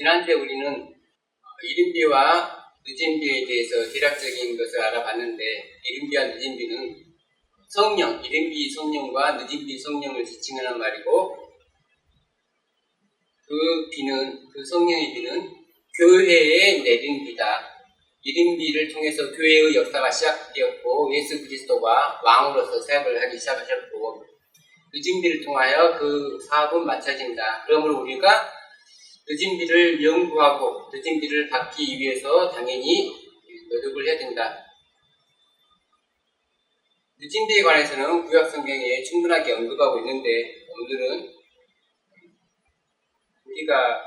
지난주에 우리는 이른비와 늦은비에 대해서 대략적인 것을 알아봤는데, 이른비와 늦은비는 성령, 이른비 성령과 늦은비 성령을 지칭하는 말이고, 그 성령의 비는 교회에 내린 비다. 이른비를 통해서 교회의 역사가 시작되었고, 예수 그리스도가 왕으로서 사역을 하기 시작하셨고, 늦은비를 통하여 그 사업은 마쳐진다. 그러므로 우리가 늦은비를 연구하고 늦은비를 받기 위해서 당연히 노력을 해야 된다. 늦은비에 관해서는 구약성경에 충분하게 언급하고 있는데, 오늘은 우리가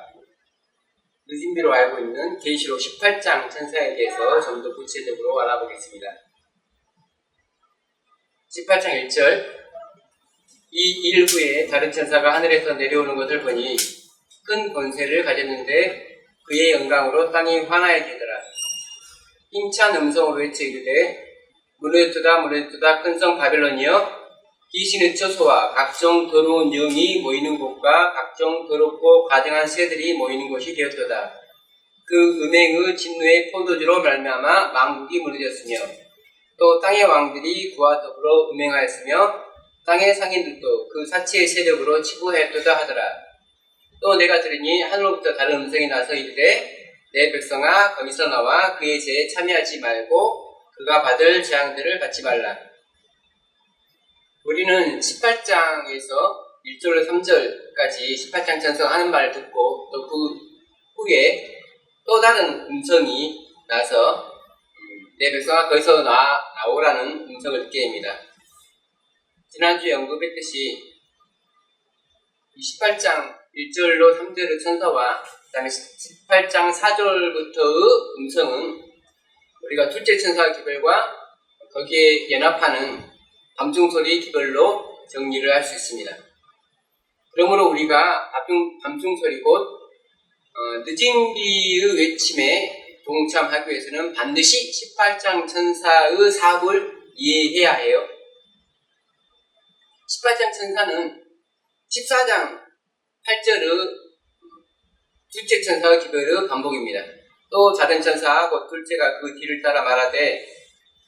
늦은비로 알고 있는 계시록 18장 천사에 대해서 좀 더 구체적으로 알아보겠습니다. 18장 1절, 이 일 후에 다른 천사가 하늘에서 내려오는 것을 보니 큰 권세를 가졌는데 그의 영광으로 땅이 환하게 되더라. 힘찬 음성으로 외쳐 이르되 무너졌도다 무너졌도다 큰 성 바벨론이여, 귀신의 처소와 각종 더러운 영이 모이는 곳과 각종 더럽고 가증한 새들이 모이는 곳이 되었도다. 그 음행의 진노의 포도주로 말미암아 만국이 무너졌으며 또 땅의 왕들이 그와 더불어 음행하였으며 땅의 상인들도 그 사치의 세력으로 치부하였도다 하더라. 또 내가 들으니 하늘로부터 다른 음성이 나서 이르되 내 백성아 거기서 나와 그의 죄에 참여하지 말고 그가 받을 재앙들을 받지 말라. 우리는 18장에서 1절로 3절까지 18장 천사가 하는 말을 듣고 또 그 후에 또 다른 음성이 나서 내 백성아 거기서 나오라는 음성을 듣게 됩니다. 지난주에 언급했듯이 18장 1절로 3절의 천사와 그 다음에 18장 4절부터의 음성은 우리가 둘째 천사의 기별과 거기에 연합하는 밤중소리 기별로 정리를 할 수 있습니다. 그러므로 우리가 밤중소리 곧 늦은비의 외침에 동참하기 위해서는 반드시 18장 천사의 사업을 이해해야 해요. 18장 천사는 14장 8절의 둘째 천사의 기별의 반복입니다. 또 다른 천사 곧 둘째가 그 뒤를 따라 말하되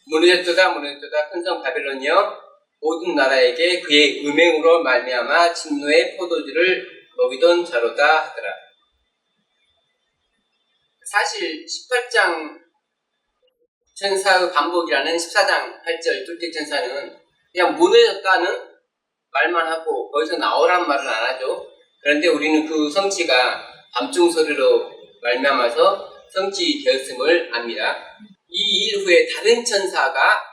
무너졌도다 무너졌도다 큰 성 바벨론이여, 모든 나라에게 그의 음행으로 말미암아 진노의 포도주를 먹이던 자로다 하더라. 사실 18장 천사의 반복이라는 14장 8절 둘째 천사는 그냥 무너졌다는 말만 하고 거기서 나오란 말은 안 하죠. 그런데 우리는 그 성취가 밤중소리로 말미암아서 성취되었음을 압니다. 이 일 후에 다른 천사가,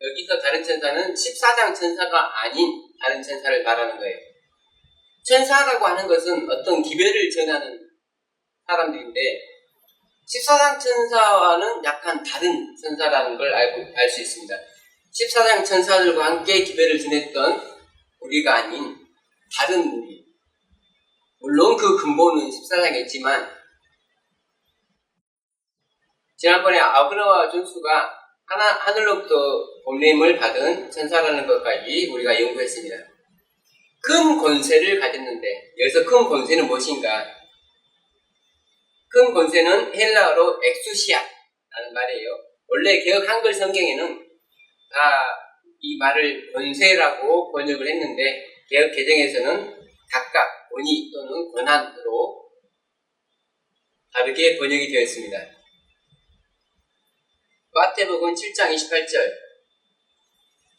여기서 다른 천사는 14장 천사가 아닌 다른 천사를 말하는 거예요. 천사라고 하는 것은 어떤 기별을 전하는 사람들인데 14장 천사와는 약간 다른 천사라는 걸 알 수 있습니다. 14장 천사들과 함께 기별을 지냈던 우리가 아닌 다른 우리, 물론 그 근본은 14장이었지만 지난번에 아그나와 존수가 하늘로부터 보냄을 받은 천사라는 것까지 우리가 연구했습니다. 큰 권세를 가졌는데, 여기서 큰 권세는 무엇인가? 큰 권세는 헬라어로 엑수시아라는 말이에요. 원래 개역 한글 성경에는 다 이 말을 권세라고 번역을 했는데 개역 개정에서는 각각 권위 또는 권한으로 다르게 번역이 되어 있습니다. 마태복음 7장 28절,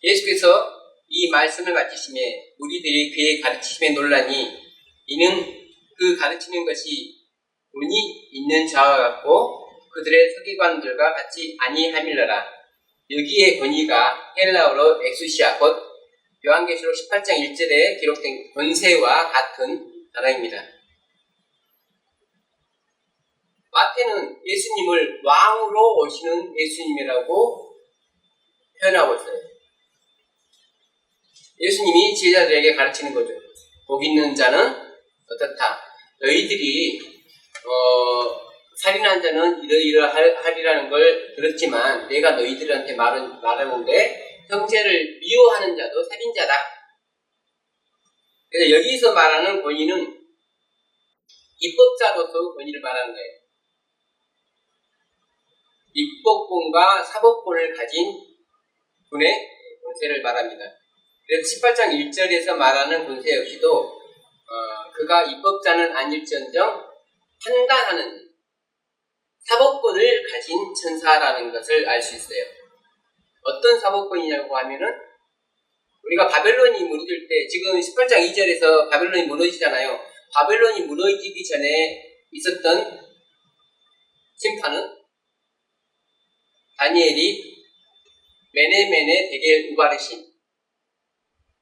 예수께서 이 말씀을 마치심에 무리들이 그의 가르치심에 놀라니 이는 그 가르치는 것이 운이 있는 자와 같고 그들의 서기관들과 같이 아니함일러라. 여기에 권위가 헬라어로 엑수시아 곧 요한계시록 18장 1절에 기록된 권세와 같은 단어입니다. 마태는 예수님을 왕으로 오시는 예수님이라고 표현하고 있어요. 예수님이 제자들에게 가르치는 거죠. 복 있는 자는 어떻다. 너희들이 살인한 자는 이러이러하리라는 걸 들었지만 내가 너희들한테 말하는데 형제를 미워하는 자도 살인자다. 그래서 여기서 말하는 권위는 입법자로서 권위를 말하는 거예요. 입법권과 사법권을 가진 분의 권세를 말합니다. 그래서 18장 1절에서 말하는 권세 역시도 그가 입법자는 아닐지언정 판단하는 사법권을 가진 천사라는 것을 알 수 있어요. 어떤 사법권이냐고 하면은 우리가 바벨론이 무너질 때 지금 18장 2절에서 바벨론이 무너지잖아요. 바벨론이 무너지기 전에 있었던 심판은 다니엘이 메네메네 데겔 우바르신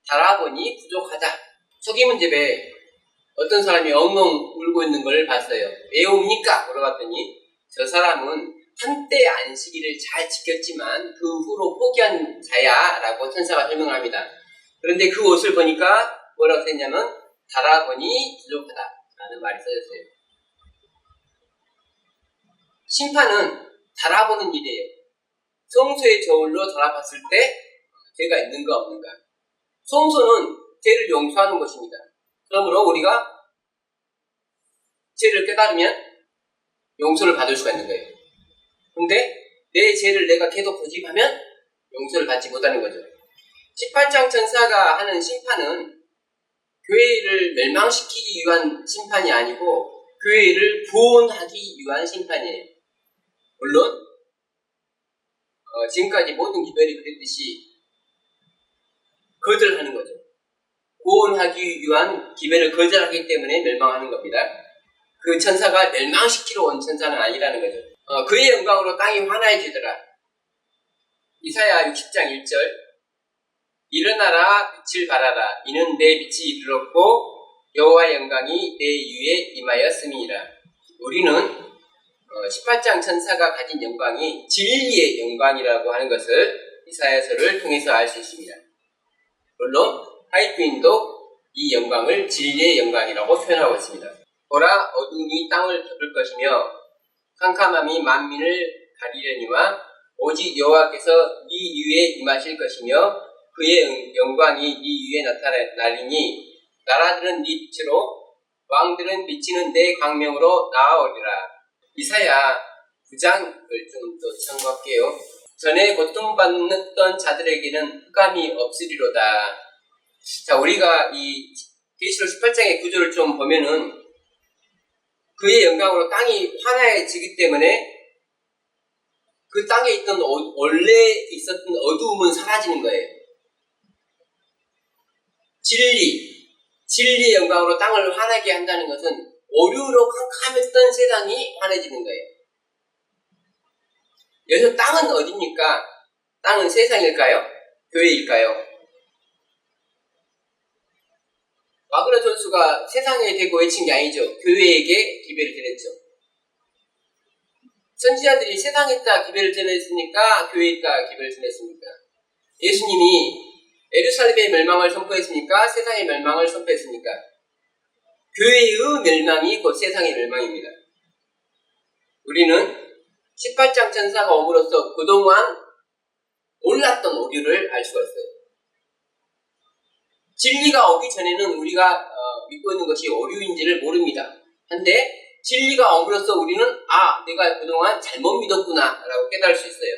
달아보니 부족하다. 초기문제에 어떤 사람이 엉엉 울고 있는 걸 봤어요. 왜 웁니까? 물어봤더니 저 사람은 한때 안식일을 잘 지켰지만 그 후로 포기한 자야 라고 천사가 설명을 합니다. 그런데 그 옷을 보니까 뭐라고 썼냐면 달아보니 부족하다 라는 말이 써졌어요. 심판은 달아보는 일이에요. 성소의 저울로 달아봤을 때 죄가 있는가 없는가. 성소는 죄를 용서하는 것입니다. 그러므로 우리가 죄를 깨달으면 용서를 받을 수가 있는 거예요. 근데 내 죄를 내가 계속 고집하면 용서를 받지 못하는 거죠. 18장 천사가 하는 심판은 교회를 멸망시키기 위한 심판이 아니고 교회를 구원하기 위한 심판이에요. 물론 지금까지 모든 기별이 그랬듯이 거절하는 거죠. 구원하기 위한 기별을 거절하기 때문에 멸망하는 겁니다. 그 천사가 멸망시키러 온 천사는 아니라는 거죠. 그의 영광으로 땅이 환해지더라. 이사야 60장 1절 일어나라 빛을 발하라. 이는 내 빛이 이르렀고 여호와의 영광이 내 위에 임하였음이니라. 우리는 18장 천사가 가진 영광이 진리의 영광이라고 하는 것을 이사야서를 통해서 알 수 있습니다. 물론 하이트윈도 이 영광을 진리의 영광이라고 표현하고 있습니다. 보라 어둠이 땅을 덮을 것이며 캄캄함이 만민을 가리려니와 오직 여호와께서 네 위에 임하실 것이며 그의 영광이 네 위에 나타나리니 나라들은 네 빛으로 왕들은 비치는 내 광명으로 나아오리라. 이사야 9장을 좀 더 참고할게요. 전에 고통받던 자들에게는 흑암이 없으리로다. 자, 우리가 이 계시록 18장의 구조를 좀 보면은 그의 영광으로 땅이 환해지기 때문에 그 땅에 있던 원래 있었던 어두움은 사라지는 거예요. 진리의 영광으로 땅을 환하게 한다는 것은 오류로 캄캄했던 세상이 환해지는 거예요. 여기서 땅은 어디입니까? 땅은 세상일까요? 교회일까요? 와그너 전수가 세상에 대고 외친 게 아니죠. 교회에게 기별을 전했죠. 선지자들이 세상에 있다 기별을 전했습니까? 교회에 있다 기별을 전했습니까? 예수님이 예루살렘의 멸망을 선포했습니까? 세상의 멸망을 선포했습니까? 교회의 멸망이 곧 세상의 멸망입니다. 우리는 18장 천사가 옴으로써 그동안 몰랐던 오류를 알 수가 있어요. 진리가 오기 전에는 우리가 믿고 있는 것이 오류인지를 모릅니다. 한데 진리가 옴으로써 우리는 내가 그동안 잘못 믿었구나 라고 깨달을 수 있어요.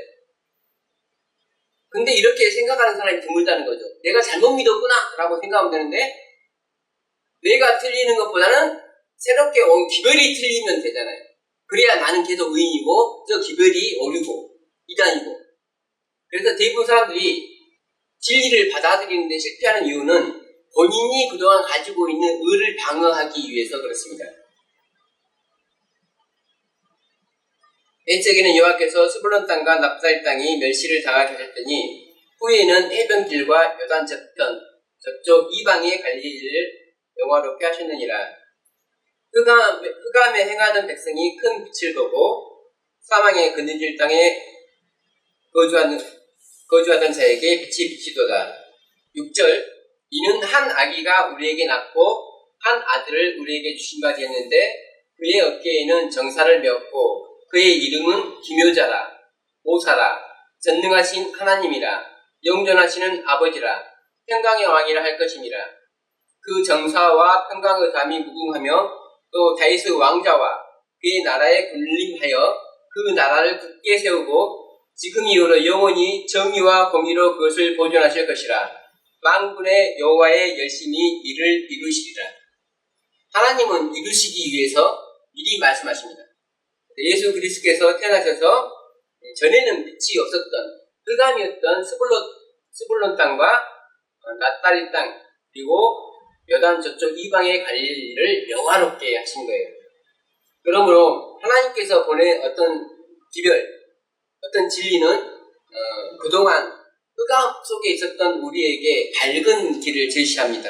근데 이렇게 생각하는 사람이 드물다는 거죠. 내가 잘못 믿었구나 라고 생각하면 되는데 내가 틀리는 것보다는 새롭게 온 기별이 틀리면 되잖아요. 그래야 나는 계속 의인이고 저 기별이 오류고 이단이고. 그래서 대부분 사람들이 진리를 받아들이는데 실패하는 이유는 본인이 그동안 가지고 있는 의를 방어하기 위해서 그렇습니다. 옛적에는 여호와께서 스불론 땅과 납달리 땅이 멸시를 당하게 하셨더니 후에는 해변길과 요단 저편 저쪽 이방의 갈릴리를 영화롭게 하셨느니라. 흑암에 행하던 백성이 큰 빛을 보고 사망의 그늘질 땅에 거주하던 자에게 빛이 비치도다. 6절 이는 한 아기가 우리에게 낳고 한 아들을 우리에게 주신 바 되었는데 그의 어깨에는 정사를 메었고 그의 이름은 기묘자라 오사라 전능하신 하나님이라 영존하시는 아버지라 평강의 왕이라 할 것임이라. 그 정사와 평강의 담이 무궁하며 또 다윗의 왕자와 그의 나라에 군림하여 그 나라를 굳게 세우고 지금 이후로 영원히 정의와 공의로 그것을 보존하실 것이라. 만군의 여호와의 열심히 이를 이루시리라. 하나님은 이루시기 위해서 미리 말씀하십니다. 예수 그리스도께서 태어나셔서 전에는 빛이 없었던 흑암이었던 스불론 땅과 납달리 땅 그리고 요단 저쪽 이방의 갈릴리를 영화롭게 하신 거예요. 그러므로 하나님께서 보낸 어떤 기별, 어떤 진리는 그동안 흑암 속에 있었던 우리에게 밝은 길을 제시합니다.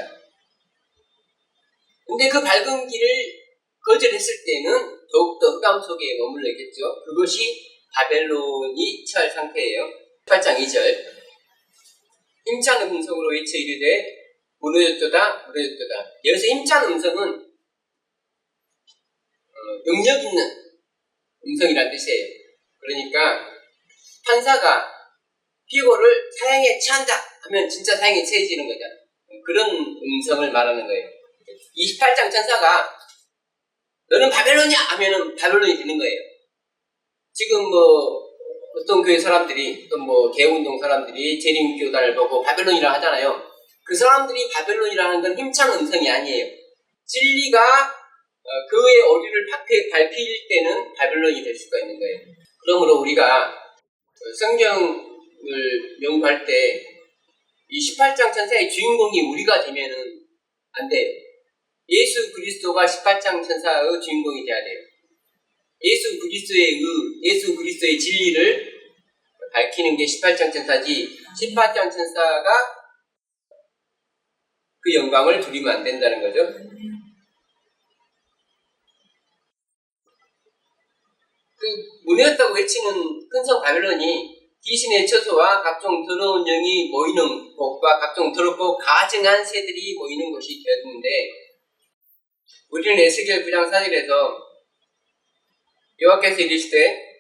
근데 그 밝은 길을 거절했을 때는 더욱더 흑암 속에 머물러 있겠죠. 그것이 바벨론이 처할 상태예요. 8장 2절 힘찬 음성으로 외쳐 이르되 무너졌도다 무너졌도다. 여기서 힘찬 음성은 능력 있는 음성이라는 뜻이에요. 그러니까 판사가 피고를 사형에 처한다 하면 진짜 사형에 처해지는 거잖아요. 그런 음성을 말하는 거예요. 28장 천사가 너는 바벨론이야 하면은 바벨론이 되는 거예요. 지금 어떤 교회 사람들이 또 개운동 사람들이 재림교단을 보고 바벨론이라 하잖아요. 그 사람들이 바벨론이라 하는 건 힘찬 음성이 아니에요. 진리가 그의 오류를 밝힐 때는 바벨론이 될 수가 있는 거예요. 그러므로 우리가 성경을 연구할 때 이 18장 천사의 주인공이 우리가 되면은 안 돼요. 예수 그리스도가 18장 천사의 주인공이 돼야 돼요. 예수 그리스도의 진리를 밝히는 게 18장 천사지 18장 천사가 그 영광을 누리면 안 된다는 거죠. 그 무너졌다고 외치는 큰 성 바벨론이 귀신의 처소와 각종 더러운 영이 모이는 곳과 각종 더럽고 가증한 새들이 모이는 곳이 되었는데 우리는 에스겔 9장 4절에서 여호와께서 이르시되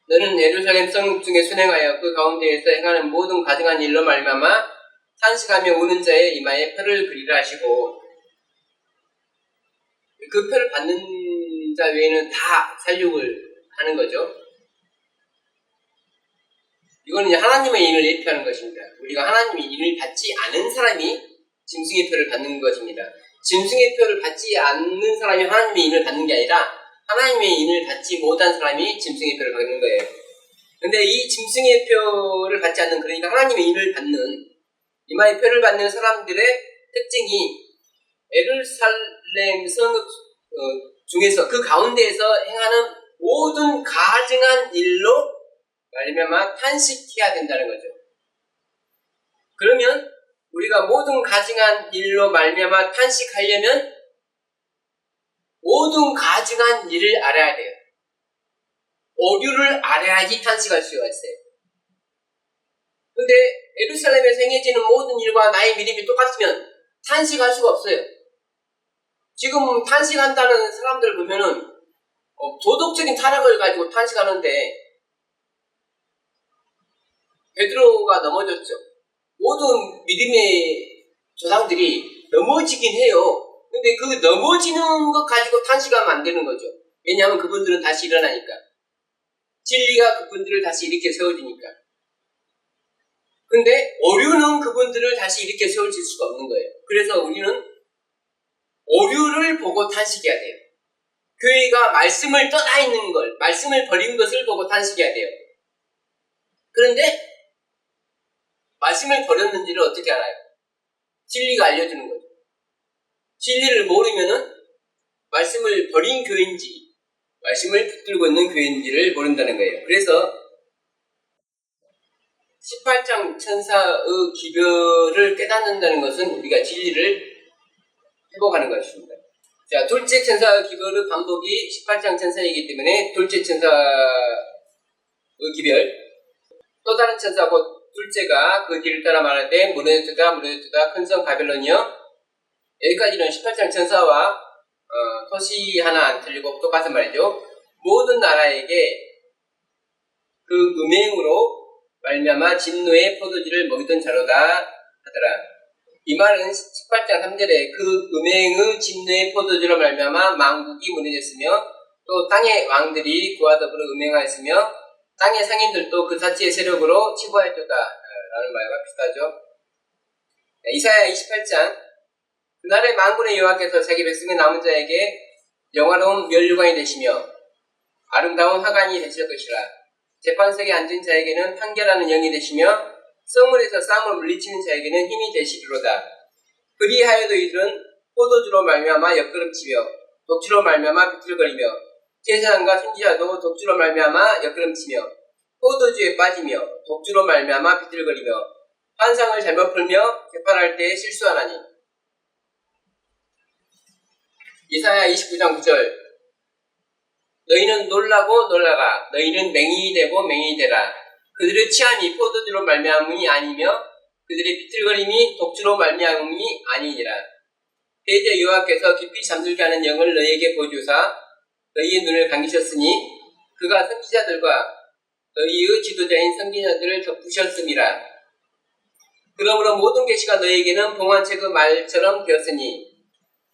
너는 예루살렘 성 중에 순행하여 그 가운데에서 행하는 모든 가증한 일로 말미암아 탄식하며 우는 자의 이마에 표를 그리라 하시고 그 표를 받는 자 외에는 다 살육을 하는 거죠. 이거는 이제 하나님의 인을 예표하는 것입니다. 우리가 하나님의 인을 받지 않은 사람이 짐승의 표를 받는 것입니다. 짐승의 표를 받지 않는 사람이 하나님의 인을 받는 게 아니라 하나님의 인을 받지 못한 사람이 짐승의 표를 받는 거예요. 근데 이 짐승의 표를 받지 않는, 그러니까 하나님의 인을 받는, 이마의 표를 받는 사람들의 특징이 예루살렘 성 중에서 그 가운데에서 행하는 모든 가증한 일로 말미암아 탄식해야 된다는 거죠. 그러면 우리가 모든 가증한 일로 말미암아 탄식하려면 모든 가증한 일을 알아야 돼요. 오류를 알아야지 탄식할 수가 있어요. 근데 예루살렘에서 행해지는 모든 일과 나의 믿음이 똑같으면 탄식할 수가 없어요. 지금 탄식한다는 사람들을 보면은 도덕적인 타락을 가지고 탄식하는데 베드로가 넘어졌죠. 모든 믿음의 조상들이 넘어지긴 해요. 근데 그 넘어지는 것 가지고 탄식하면 안 되는 거죠. 왜냐하면 그분들은 다시 일어나니까. 진리가 그분들을 다시 일으켜 세워주니까. 근데 오류는 그분들을 다시 일으켜 세워줄 수가 없는 거예요. 그래서 우리는 오류를 보고 탄식해야 돼요. 교회가 말씀을 떠나 있는 걸, 말씀을 버린 것을 보고 탄식해야 돼요. 그런데 말씀을 버렸는지를 어떻게 알아요? 진리가 알려주는 거죠. 진리를 모르면은 말씀을 버린 교회인지 말씀을 붙들고 있는 교회인지를 모른다는 거예요. 그래서 18장 천사의 기별을 깨닫는다는 것은 우리가 진리를 회복하는 것입니다. 자, 둘째 천사의 기별의 반복이 18장 천사이기 때문에 둘째 천사의 기별, 또 다른 천사 곧 둘째가 그 뒤를 따라 말하되 무너졌다 무너졌다 큰 성 바벨론이여. 여기까지는 18장 천사와 토시 하나 안 틀리고 똑같은 말이죠. 모든 나라에게 그 음행으로 말미암아 진노의 포도주를 먹이던 자로다 하더라. 이 말은 18장 3절에 그 음행의 진노의 포도주로 말미암아 만국이 무너졌으며 또 땅의 왕들이 그와 더불어 음행하였으며 땅의 상인들도 그 자체의 세력으로 치부하였도다 라는 말과 비슷하죠. 이사야 28장 그날의 만군의 여호와께서 자기 백성의 남은 자에게 영화로운 면류관이 되시며 아름다운 화관이 되실 것이라. 재판석에 앉은 자에게는 판결하는 영이 되시며 성문에서 싸움을 물리치는 자에게는 힘이 되시리로다. 그리하여도 이들은 포도주로 말미암아 옆구름치며 독주로 말미암아 비틀거리며 제사장과 선지자도 독주로 말미암아 옆구름치며 포도주에 빠지며 독주로 말미암아 비틀거리며 환상을 잘못 풀며 재판할 때에 실수하나니. 이사야 29장 9절 너희는 놀라고 놀라라. 너희는 맹인이 되고 맹인이 되라. 그들의 취함이 포도주로 말미암음이 아니며 그들의 비틀거림이 독주로 말미암음이 아니니라. 대제 여호와께서 깊이 잠들게 하는 영을 너희에게 보여주사 너희의 눈을 감기셨으니 그가 선지자들과 너희의 지도자인 선지자들을 덮으셨음이라. 그러므로 모든 계시가 너희에게는 봉환책의 말처럼 되었으니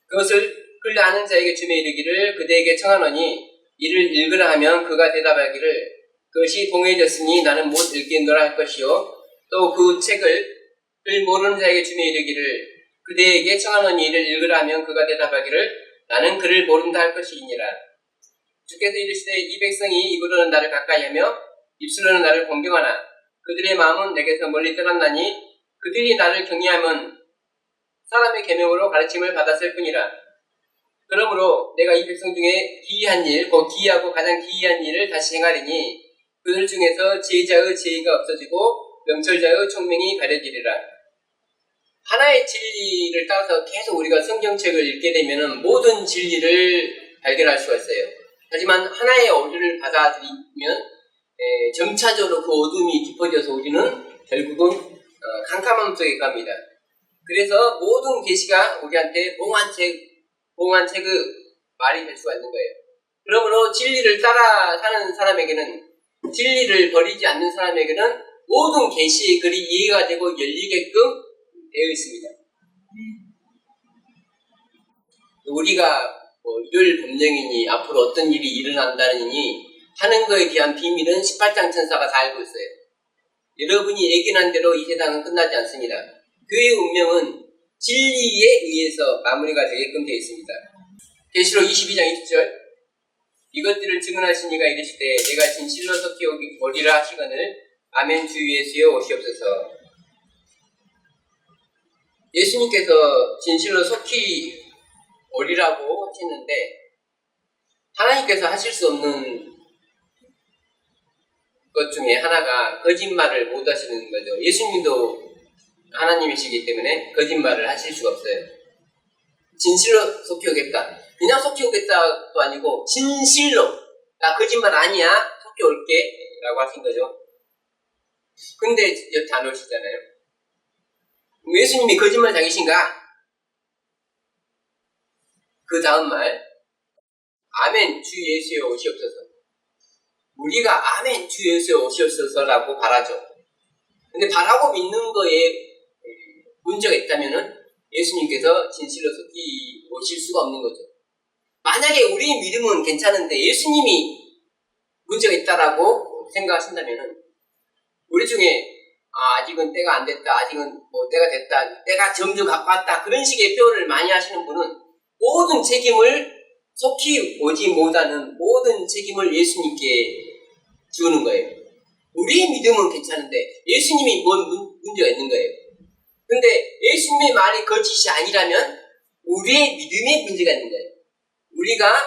그것을 글 아는 자에게 주며 이르기를 그대에게 청하노니 이를 읽으라 하면 그가 대답하기를 그것이 봉해졌으니 나는 못 읽겠노라 할 것이요 또 그 책을 글 모르는 자에게 주며 이르기를 그대에게 청하노니 이를 읽으라 하면 그가 대답하기를 나는 그를 모른다 할 것이니라. 주께서 이르시되 이 백성이 입으로는 나를 가까이하며 입술로는 나를 공경하나 그들의 마음은 내게서 멀리 떠났나니 그들이 나를 경외하면 사람의 계명으로 가르침을 받았을 뿐이라. 그러므로 내가 이 백성 중에 기이한 일, 곧 기이하고 가장 기이한 일을 다시 행하리니 그들 중에서 지혜자의 지혜가 없어지고 명철자의 총명이 가려지리라. 하나의 진리를 따라서 계속 우리가 성경책을 읽게 되면 모든 진리를 발견할 수가 있어요. 하지만 하나의 어류를 받아들이면 점차적으로 그 어둠이 깊어져서 우리는 결국은 캄캄함 속에 갑니다. 그래서 모든 계시가 우리한테 봉환책의 말이 될 수가 있는 거예요. 그러므로 진리를 따라 사는 사람에게는 진리를 버리지 않는 사람에게는 모든 계시의 글이 이해가 되고 열리게끔 되어 있습니다. 우리가 일요일 법령이니 앞으로 어떤 일이 일어난다느니 하는 것에 대한 비밀은 18장 천사가 다 알고 있어요. 여러분이 예견한 대로 이 세상은 끝나지 않습니다. 그의 운명은 진리에 의해서 마무리가 되게끔 되어 있습니다. 계시록 22장 20절 이것들을 증언하신 이가 이르시되 내가 진실로 속히 오리라 하시거늘 아멘 주 예수여 오시옵소서. 예수님께서 진실로 속히 오리라고 하셨는데 하나님께서 하실 수 없는 것 중에 하나가 거짓말을 못 하시는 거죠. 예수님도 하나님이시기 때문에 거짓말을 하실 수가 없어요. 진실로 속히 오겠다. 그냥 속히 오겠다도 아니고 진실로 나 거짓말 아니야 속히 올게 라고 하신 거죠. 근데 여태 안 오시잖아요. 예수님이 거짓말 당이신가? 그 다음 말 아멘 주 예수여 오시옵소서. 우리가 아멘 주 예수여 오시옵소서라고 바라죠. 근데 바라고 믿는 거에 문제가 있다면은 예수님께서 진실로 속히 오실 수가 없는 거죠. 만약에 우리의 믿음은 괜찮은데 예수님이 문제가 있다라고 생각하신다면은 우리 중에 아직은 때가 안 됐다, 아직은 때가 됐다, 때가 점점 가까웠다 그런 식의 표현을 많이 하시는 분은 모든 책임을 속히 오지 못하는 모든 책임을 예수님께 주는 거예요. 우리의 믿음은 괜찮은데 예수님이 뭔 문제가 있는 거예요. 근데 예수님의 말이 거짓이 아니라면 우리의 믿음에 문제가 있는 거예요. 우리가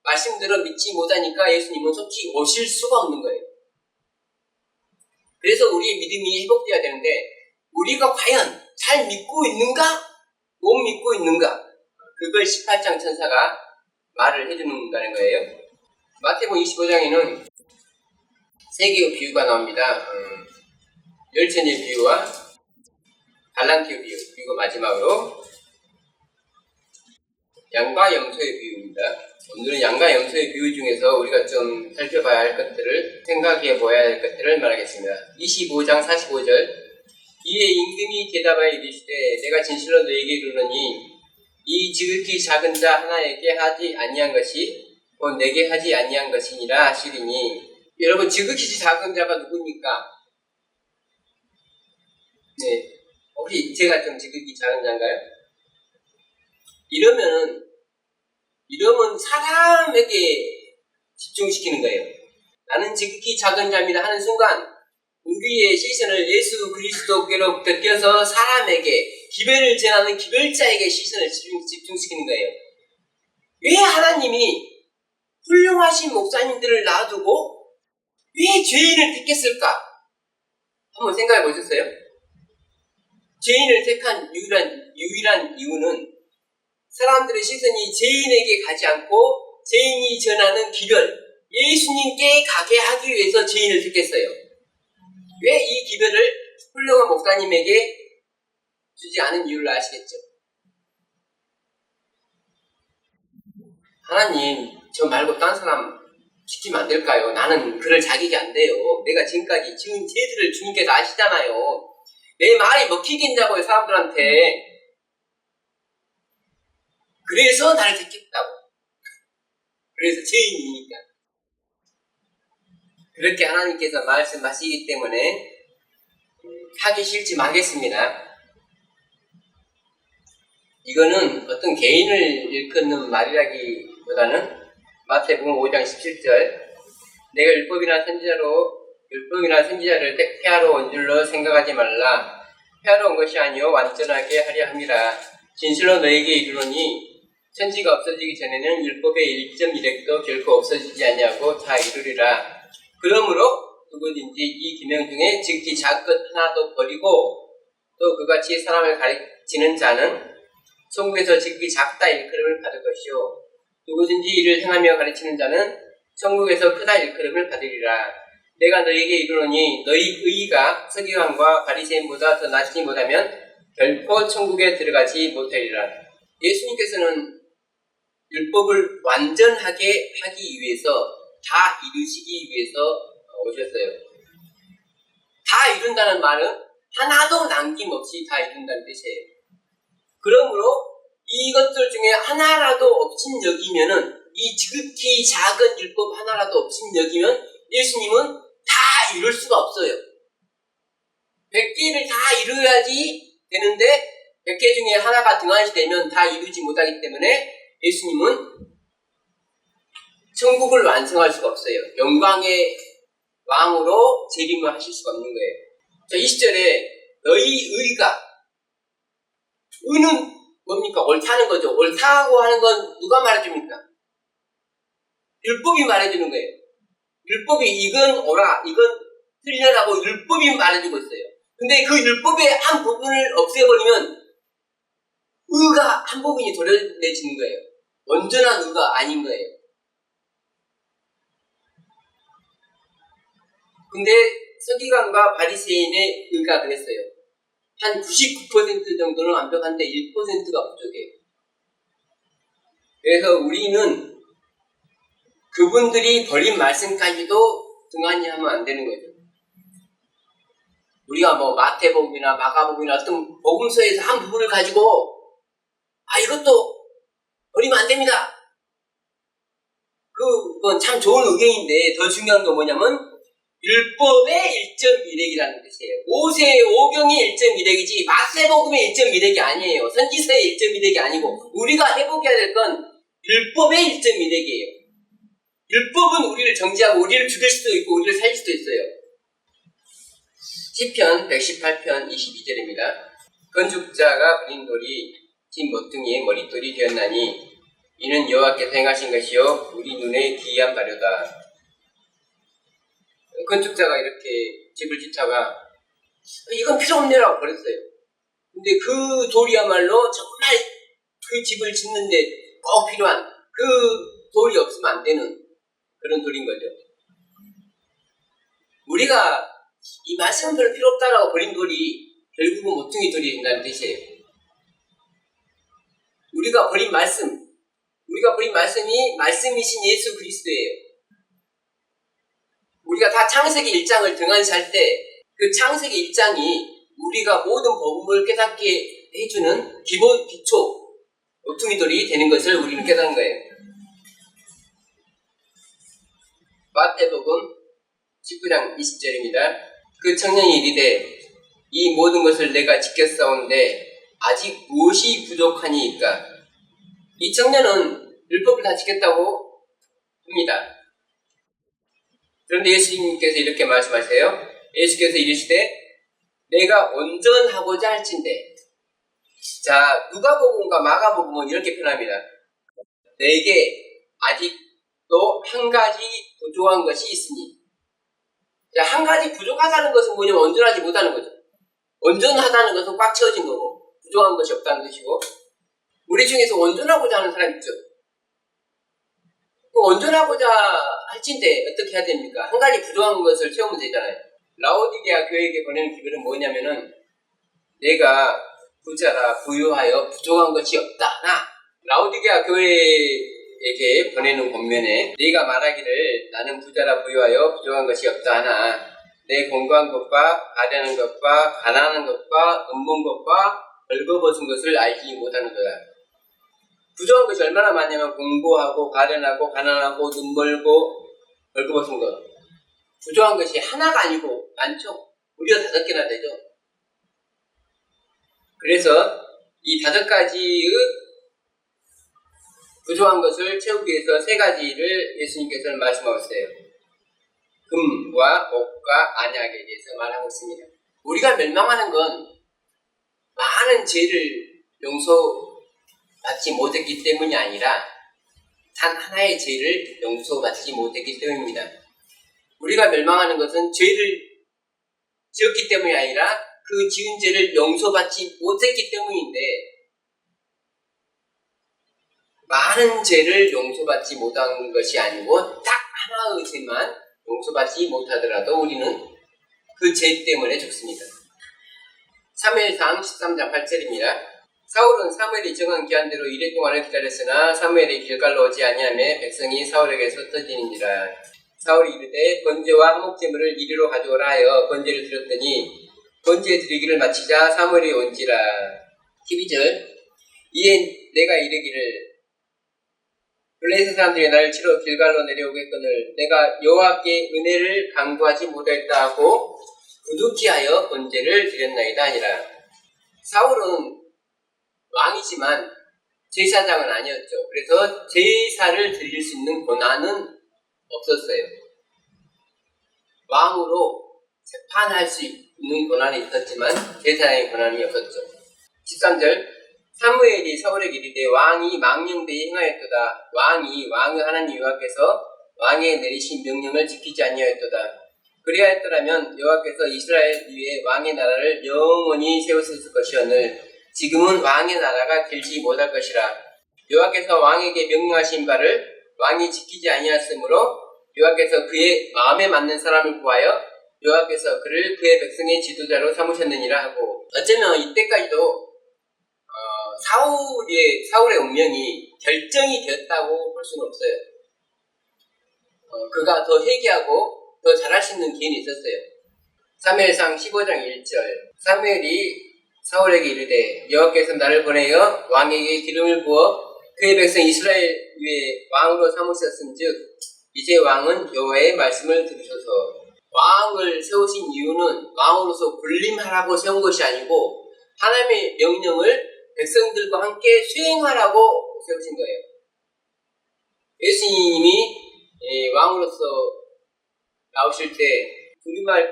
말씀대로 믿지 못하니까 예수님은 속히 오실 수가 없는 거예요. 그래서 우리의 믿음이 회복되어야 되는데 우리가 과연 잘 믿고 있는가? 못 믿고 있는가? 그걸 18장 천사가 말을 해주는다는 거예요. 마태복음 25장에는 세 개의 비유가 나옵니다. 열천의 비유와 달란트의 비유, 그리고 마지막으로 양과 염소의 비유입니다. 오늘은 양과 염소의 비유 중에서 우리가 좀 살펴봐야 할 것들을 생각해 보아야 할 것들을 말하겠습니다. 25장 45절 이에 임금이 대답하여 이르시되 내가 진실로 너에게 이르노니 이 지극히 작은 자 하나에게 하지 아니한 것이 곧 내게 하지 아니한 것이니라 하시리니. 여러분, 지극히 작은 자가 누굽니까? 네, 혹시 제가 좀 지극히 작은 자인가요? 이러면 사람에게 집중시키는 거예요. 나는 지극히 작은 자입니다 하는 순간 우리의 시선을 예수 그리스도께로부터 껴서 사람에게, 기별을 전하는 기별자에게 시선을 집중시키는 거예요. 왜 하나님이 훌륭하신 목사님들을 놔두고 왜 죄인을 택했을까? 한번 생각해 보셨어요? 죄인을 택한 유일한 이유는 사람들의 시선이 죄인에게 가지 않고 죄인이 전하는 기별, 예수님께 가게 하기 위해서 죄인을 택했어요. 왜 이 기별을 훌륭한 목사님에게 주지 않은 이유를 아시겠죠? 하나님, 저 말고 딴 사람 시키면 안 될까요? 나는 그럴 자격이 안 돼요. 내가 지금까지 지은 죄들을 주님께서 아시잖아요. 내 말이 먹히겠냐고요, 사람들한테. 그래서 나를 택했다고. 그래서 죄인이니까. 그렇게 하나님께서 말씀하시기 때문에 하기 싫지 말겠습니다. 이거는 어떤 개인을 일컫는 말이라기보다는 마태복음 5장 17절 내가 율법이나 선지자를 폐하러 온 줄로 생각하지 말라. 폐하러 온 것이 아니요 완전하게 하려 함이라. 진실로 너에게 이르노니 천지가 없어지기 전에는 율법의 1.1획도 결코 없어지지 아니하고 다 이루리라. 그러므로 누구든지 이 계명 중에 지극히 작은 것 하나도 버리고 또 그같이 사람을 가르치는 자는 천국에서 지극히 작다 일컬음을 받을 것이요 누구든지 이를 행하며 가르치는 자는 천국에서 크다 일컬음을 받으리라. 내가 너희에게 이르노니 너희 의의가 서기관과 바리새인보다 더 낫지 못하면 결코 천국에 들어가지 못하리라. 예수님께서는 율법을 완전하게 하기 위해서, 다 이루시기 위해서 오셨어요. 다 이룬다는 말은 하나도 남김없이 다 이룬다는 뜻이에요. 그러므로 이것들 중에 하나라도 없인 여기면은, 이 지극히 작은 율법 하나라도 없인 여기면 예수님은 다 이룰 수가 없어요. 100개를 다 이루어야지 되는데 100개 중에 하나가 등한시되면 다 이루지 못하기 때문에 예수님은 천국을 완성할 수가 없어요. 영광의 왕으로 재림을 하실 수가 없는 거예요. 자, 20절에 너희 의가, 의는 뭡니까? 옳다는 거죠. 옳다고 하는 건 누가 말해줍니까? 율법이 말해주는 거예요. 율법이 이건 옳아, 이건 틀려라고 율법이 말해주고 있어요. 근데 그 율법의 한 부분을 없애버리면 의가 한 부분이 도려내지는 거예요. 온전한 의가 아닌 거예요. 근데 서기관과 바리새인의 의가 그랬어요. 한 99% 정도는 완벽한데 1%가 부족해요. 그래서 우리는 그분들이 버린 말씀까지도 등한히 하면 안 되는 거죠. 우리가 뭐 마태복음이나 마가복음이나 어떤 복음서에서 한 부분을 가지고 이것도 버리면 안 됩니다. 그건 참 좋은 의견인데 더 중요한 건 뭐냐면 율법의 1.1획이라는 뜻이에요. 모세오경의 1.1획이지 마태복음의 1.1획이 아니에요. 선지서의 1.1획이 아니고 우리가 회복해야 될 건 율법의 1.1획이에요. 율법은 우리를 정죄하고 우리를 죽일 수도 있고 우리를 살릴 수도 있어요. 시편 118편 22절입니다. 건축자가 그린 돌이 진 모퉁이의 머릿돌이 되었나니 이는 여호와께서 행하신 것이요 우리 눈에 기이한 바료다. 건축자가 이렇게 집을 짓다가 이건 필요 없네라고 버렸어요. 근데 그 돌이야말로 정말 그 집을 짓는데 꼭 필요한 그 돌이 없으면 안 되는 그런 돌인 거죠. 우리가 이 말씀은 별로 필요 없다라고 버린 돌이 결국은 모퉁이 돌이 된다는 뜻이에요. 우리가 버린 말씀이 말씀이신 예수 그리스도예요. 우리가 다 창세기 1장을 등한시할 때 그 창세기 1장이 우리가 모든 복음을 깨닫게 해주는 기본 기초 모퉁이돌이 되는 것을 우리는 깨닫는 거예요. 마태복음 19장 20절입니다. 그 청년이 이르되 이 모든 것을 내가 지켰사온데 아직 무엇이 부족하니이까? 이 청년은 율법을 다 지켰다고 합니다. 그런데 예수님께서 이렇게 말씀하세요. 예수께서 이르시되 내가 온전하고자 할진대. 자, 누가복음과 마가복음은 이렇게 표현합니다. 내게 아직도 한 가지 부족한 것이 있으니. 자, 한 가지 부족하다는 것은 뭐냐면 온전하지 못하는 거죠. 온전하다는 것은 꽉 채워진 거고 부족한 것이 없다는 것이고, 우리 중에서 온전하고자 하는 사람 있죠. 온전하고자 할진대 어떻게 해야 됩니까? 한 가지 부족한 것을 채우면 되잖아요. 라오디게아 교회에게 보내는 기별은 뭐냐면은 내가 부자라 부유하여 부족한 것이 없다. 라오디게아 교회에게 보내는 본면에 네가 말하기를 나는 부자라 부유하여 부족한 것이 없다 하나 내 공부한 것과 가려는 것과 가난한 것과 없는 것과 벌거벗은 것을 알지 못하는도다. 부족한 것이 얼마나 많냐면 공부하고 가련하고 가난하고 눈멀고 벌거벗은 것. 부족한 것이 하나가 아니고 많죠. 우리가 5개나 되죠. 그래서 이 5가지의 부족한 것을 채우기 위해서 3가지를 예수님께서는 말씀하셨어요. 금과 옥과 안약에 대해서 말하고 있습니다. 우리가 멸망하는 건 많은 죄를 용서받지 못했기 때문이 아니라 단 하나의 죄를 용서받지 못했기 때문입니다. 우리가 멸망하는 것은 죄를 지었기 때문이 아니라 그 지은 죄를 용서받지 못했기 때문인데, 많은 죄를 용서받지 못한 것이 아니고 딱 하나의 죄만 용서받지 못하더라도 우리는 그 죄 때문에 죽습니다. 사무엘상 13장 8절입니다. 사울은 사무엘이 정한 기한대로 이래 동안을 기다렸으나 사무엘이 길갈로 오지 아니하매 백성이 사울에게서 터지니라. 사울이 이르되 번제와 화목제물을 이리로 가져오라 하여 번제를 드렸더니 번제 드리기를 마치자 사무엘이 온지라. 12절 이에 내가 이르기를 블레셋 사람들이 나를 치러 길갈로 내려오겠거늘 내가 여호와께 은혜를 강구하지 못했다 하고 부득이 하여 번제를 드렸나이다 하니라. 사울은 왕이지만 제사장은 아니었죠. 그래서 제사를 드릴 수 있는 권한은 없었어요. 왕으로 재판할 수 있는 권한이 있었지만 제사장의 권한이 없었죠. 13절 사무엘이 사울에게 이르되 왕이 망령되이 행하였도다. 왕의 하나님 여호와께서 왕에 내리신 명령을 지키지 아니하였도다. 그리하였더라면 여호와께서 이스라엘 위에 왕의 나라를 영원히 세우셨을 것이오늘 지금은 왕의 나라가 길지 못할 것이라. 여호와께서 왕에게 명령하신 바를 왕이 지키지 아니하였으므로 여호와께서 그의 마음에 맞는 사람을 구하여 여호와께서 그를 그의 백성의 지도자로 삼으셨느니라 하고, 어쩌면 이때까지도 사울의 운명이 결정이 되었다고 볼 수는 없어요. 그가 더 회개하고 더 잘할 수 있는 기회는 있었어요. 사무엘상 15장 1절 사무엘이 사울에게 이르되 여호와께서 나를 보내어 왕에게 기름을 부어 그의 백성 이스라엘 위에 왕으로 삼으셨은즉 이제 왕은 여호와의 말씀을 들으소서. 왕을 세우신 이유는 왕으로서 군림하라고 세운 것이 아니고 하나님의 명령을 백성들과 함께 수행하라고 세우신 거예요. 예수님이 왕으로서 나오실 때 두루마리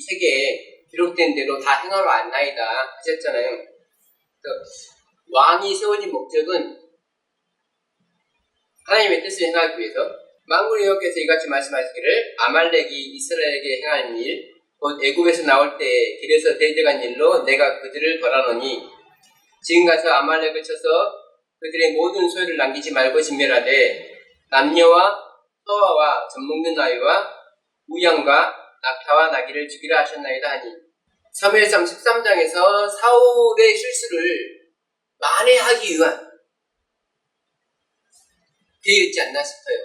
책에 기록된 대로 다 행하러 왔나이다 하셨잖아요. 왕이 세워진 목적은 하나님의 뜻을 행하기 위해서, 만군의 여호와께서 이같이 말씀하시기를 아말렉이 이스라엘에게 행한 일, 곧 애굽에서 나올 때 길에서 대적한 일로 내가 그들을 벌하노니 지금 가서 아말렉을 쳐서 그들의 모든 소유를 남기지 말고 진멸하되 남녀와 소아와 젖먹는 아이와 우양과 낙타와 나귀를 죽이라 하셨나이다 하니, 사무엘상 13장에서 사울의 실수를 만회하기 위한 기회였지 않나 싶어요.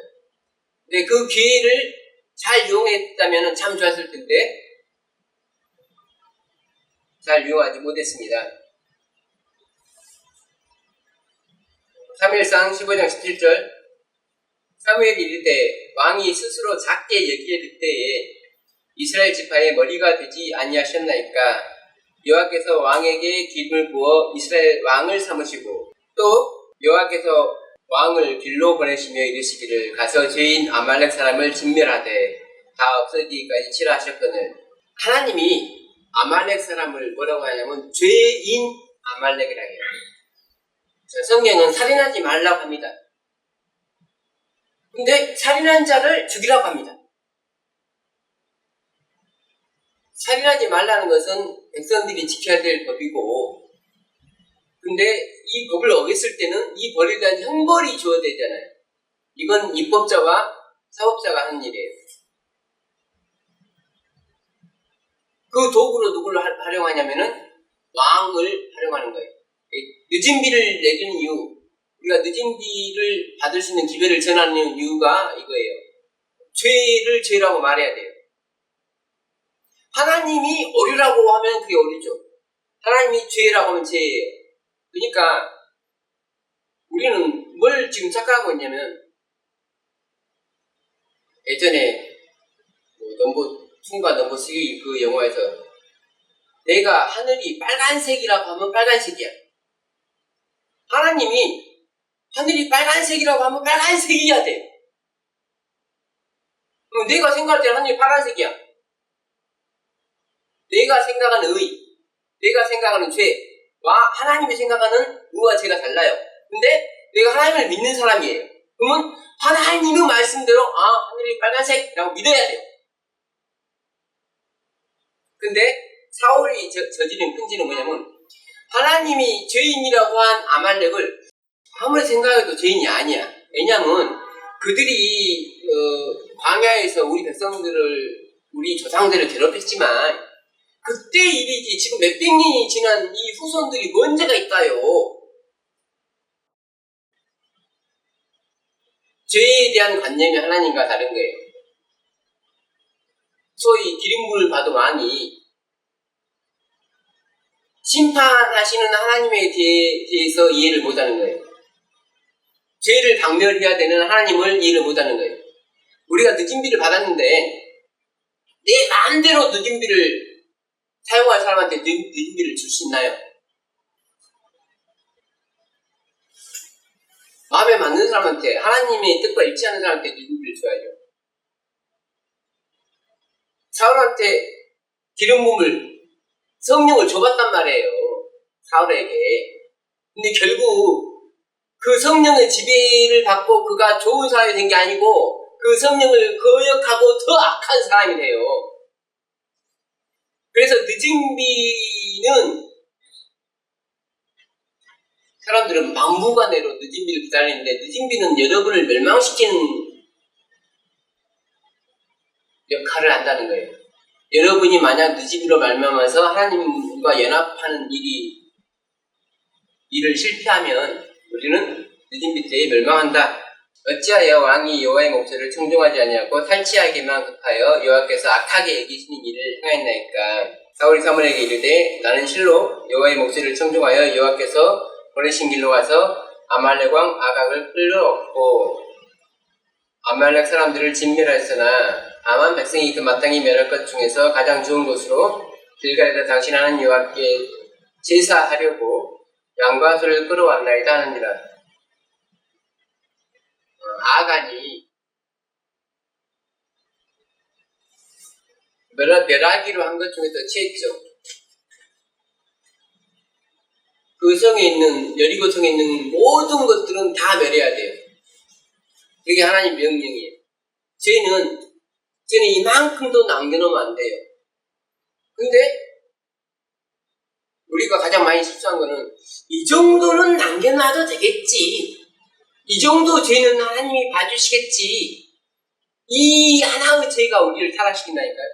근데 그 기회를 잘 이용했다면 참 좋았을 텐데 잘 이용하지 못했습니다. 사무엘상 15장 17절 사무엘이 이르되 왕이 스스로 작게 여길 그때에 이스라엘 지파의 머리가 되지 아니하셨나이까. 여호와께서 왕에게 기름을 부어 이스라엘 왕을 삼으시고 또 여호와께서 왕을 길로 보내시며 이르시기를 가서 죄인 아말렉 사람을 진멸하되 다 없어지기까지 치라 하셨거늘. 하나님이 아말렉 사람을 뭐라고 하냐면 죄인 아말렉이라고 해요. 성경은 살인하지 말라고 합니다. 근데 살인한 자를 죽이라고 합니다. 살인하지 말라는 것은 백성들이 지켜야 될 법이고, 근데 이 법을 어겼을 때는 이 벌에 대한 형벌이 주어야 되잖아요. 이건 입법자와 사법자가 하는 일이에요. 그 도구로 누구를 활용하냐면은 왕을 활용하는 거예요. 늦은 비를 내리는 이유, 우리가 늦은 비를 받을 수 있는 기회를 전하는 이유가 이거예요. 죄를 죄라고 말해야 돼요. 하나님이 오류라고 하면 그게 오류죠. 하나님이 죄라고 하면 죄예요. 그러니까 우리는 뭘 지금 착각하고 있냐면, 예전에 퉁과 넘버 3 그 영화에서 내가 하늘이 빨간색이라고 하면 빨간색이야. 하나님이 하늘이 빨간색이라고 하면 빨간색이어야 돼. 그럼 내가 생각할 때 하늘이 파란색이야. 내가 생각하는 의, 내가 생각하는 죄와 하나님이 생각하는 의와 죄가 달라요. 근데 내가 하나님을 믿는 사람이에요. 그러면 하나님의 말씀대로 하늘이 빨간색이라고 믿어야 돼요. 근데 사울이 저지른 큰죄는 뭐냐면 하나님이 죄인이라고 한 아말렉을 아무리 생각해도 죄인이 아니야. 왜냐하면 그들이 광야에서 우리 백성들을, 우리 조상들을 괴롭혔지만 그때 일이지 지금 몇백 년이 지난 이 후손들이 문제가 있다요. 죄에 대한 관념이 하나님과 다른 거예요. 소위 기름부을 받은 왕이 심판하시는 하나님에 대해서 이해를 못하는 거예요. 죄를 박멸해야 되는 하나님을 이해를 못하는 거예요. 우리가 늦은 비를 받았는데 내 마음대로 늦은 비를 사용할 사람한테 늦은 비를 줄 수 있나요? 마음에 맞는 사람한테, 하나님의 뜻과 일치하는 사람한테 늦은 비를 줘야죠. 사울한테 기름 부음을, 성령을 줘봤단 말이에요. 사울에게. 근데 결국 그 성령의 지배를 받고 그가 좋은 사람이 된 게 아니고 그 성령을 거역하고 더 악한 사람이 돼요. 그래서 늦은 비는 사람들은 막무가내로 늦은 비를 기다리는데 늦은 비는 여러분을 멸망시키는 역할을 한다는 거예요. 여러분이 만약 늦은 비로 말미암아서 하나님과 연합하는 일을 실패하면 우리는 늦은 비 때에 멸망한다. 어찌하여 왕이 여호와의 목소리를 청종하지 아니하고 탈취하기만 급하여 여호와께서 악하게 여기시는 일을 행하였나이까. 사울이 사무엘에게 이르되 나는 실로 여호와의 목소리를 청종하여 여호와께서 보내신 길로 와서 아말렉 왕 아각을 끌어엎고 아말렉 사람들을 진멸하였으나 다만 백성이 그 마땅히 멸할 것 중에서 가장 좋은 곳으로 길갈에서 당신 하나님 여호와께 제사하려고 양과 소를 끌어왔나이다 하느니라. 아간이 멸하기로 한 것 중에서 최했죠. 그 성에 있는, 여리고 성에 있는 모든 것들은 다 멸해야 돼요. 그게 하나님 명령이에요. 죄는 이만큼도 남겨놓으면 안 돼요. 근데 우리가 가장 많이 실수한 거는 이 정도는 남겨놔도 되겠지. 이 정도 죄는 하나님이 봐주시겠지. 이 하나의 죄가 우리를 타락시킨다니까요.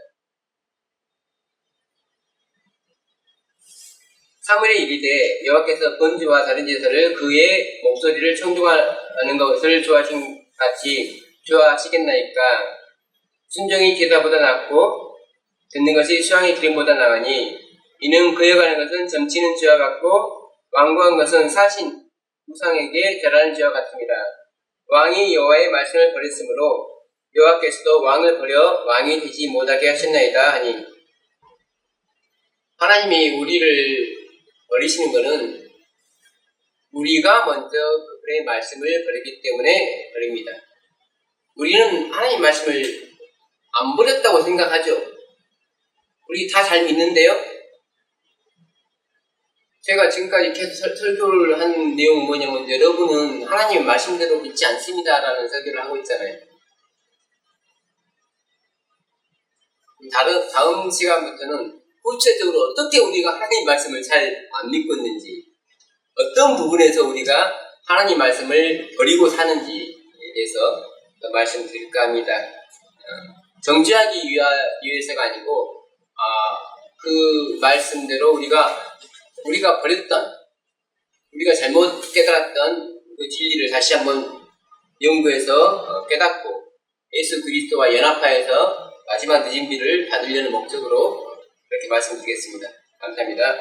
사무엘이 이르되 여호와께서 번제와 다른 제사를 그의 목소리를 청종하는 것을 좋아하신 같이 좋아하시겠나이까. 순종이 제사보다 낫고 듣는 것이 수양의 기름보다 나으니 이는 그에 관한 것은 점치는 죄와 같고 완고한 것은 사신 우상에게 절하는 죄와 같습니다. 왕이 여호와의 말씀을 버렸으므로 여호와께서도 왕을 버려 왕이 되지 못하게 하셨나이다 하니, 하나님이 우리를 버리시는 것은 우리가 먼저 그분의 말씀을 버렸기 때문에 버립니다. 우리는 하나님 말씀을 안 버렸다고 생각하죠. 우리 다 잘 믿는데요. 제가 지금까지 계속 설교를 한 내용은 뭐냐면, 여러분은 하나님 말씀대로 믿지 않습니다라는 설교를 하고 있잖아요. 다음 시간부터는 구체적으로 어떻게 우리가 하나님 말씀을 잘 안 믿고 있는지, 어떤 부분에서 우리가 하나님 말씀을 버리고 사는지에 대해서 말씀드릴까 합니다. 정죄하기 위해서가 아니고, 그 말씀대로 우리가 버렸던, 우리가 잘못 깨달았던 그 진리를 다시 한번 연구해서 깨닫고 예수 그리스도와 연합하여서 마지막 늦은 비를 받으려는 목적으로 그렇게 말씀드리겠습니다. 감사합니다.